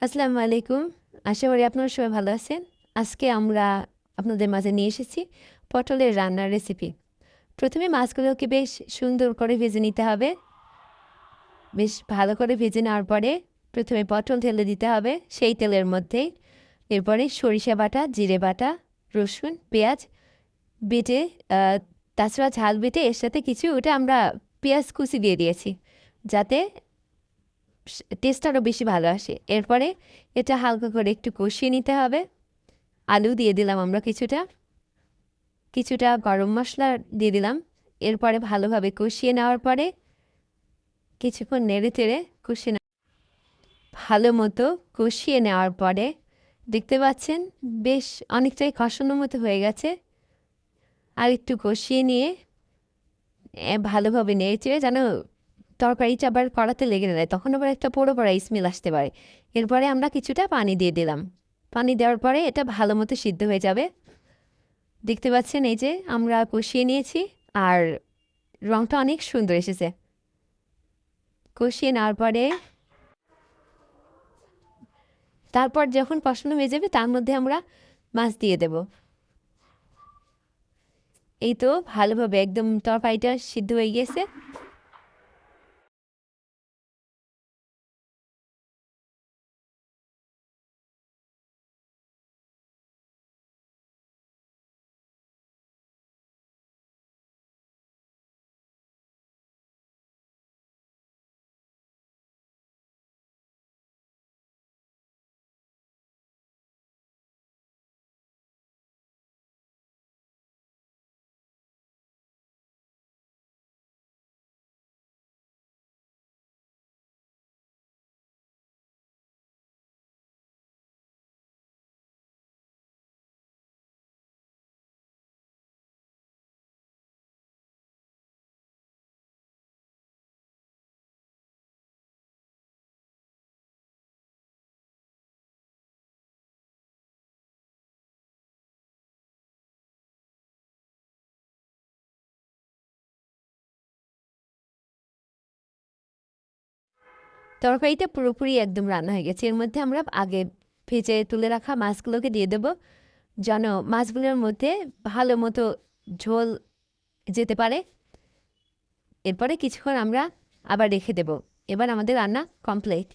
আসসালামু আলাইকুম। আশা করি আপনারা সবাই ভালো আছেন। আজকে আমরা আপনাদের মাঝে নিয়ে এসেছি পটলের রান্নার রেসিপি। প্রথমে মাছগুলোকে বেশ সুন্দর করে ভেজে নিতে হবে। বেশ ভালো করে ভেজে নেওয়ার পরে প্রথমে পটল ঢেলে দিতে হবে সেই তেলের মধ্যেই। এরপরে সরিষা বাটা, জিরে বাটা, রসুন, পেঁয়াজ বেটে তাছাড়া ঝাল বেটে এর সাথে কিছু ওটা আমরা পেঁয়াজ কুচি দিয়ে দিয়েছি যাতে টেস্ট আরও বেশি ভালো আসে। এরপরে এটা হালকা করে একটু কষিয়ে নিতে হবে। আলু দিয়ে দিলাম আমরা কিছুটা, কিছুটা গরম মশলা দিয়ে দিলাম। এরপরে ভালোভাবে কষিয়ে নেওয়ার পরে কিছুক্ষণ নেড়ে চেড়ে কষিয়ে ভালো মতো কষিয়ে নেওয়ার পরে দেখতে পাচ্ছেন বেশ অনেকটাই কষানোর মতো হয়ে গেছে। আর একটু কষিয়ে নিয়ে ভালোভাবে নেড়ে চেড়ে যেন তরকারিটা আবার কড়াতে লেগে না যায়, তখন আবার একটা পোড়ো পোড়া স্মেল আসতে পারে। এরপরে আমরা কিছুটা পানি দিয়ে দিলাম। পানি দেওয়ার পরে এটা ভালো মতো সিদ্ধ হয়ে যাবে। দেখতে পাচ্ছেন এই যে আমরা কষিয়ে নিয়েছি আর রঙটা অনেক সুন্দর এসেছে। কষিয়ে নেওয়ার পরে তারপর যখন কষানো হয়ে যাবে তার মধ্যে আমরা মাছ দিয়ে দেব। এই তো ভালোভাবে একদম তরকারিটা সিদ্ধ হয়ে গিয়েছে। তরকারিটা পুরোপুরি একদম রান্না হয়ে গেছে। এর মধ্যে আমরা আগে ভেজে তুলে রাখা মাছগুলোকে দিয়ে দেব যেন মাছগুলোর মধ্যে ভালো মতো ঝোল যেতে পারে। এরপরে কিছুক্ষণ আমরা আবার রেখে দেব। এবার আমাদের রান্না কমপ্লিট।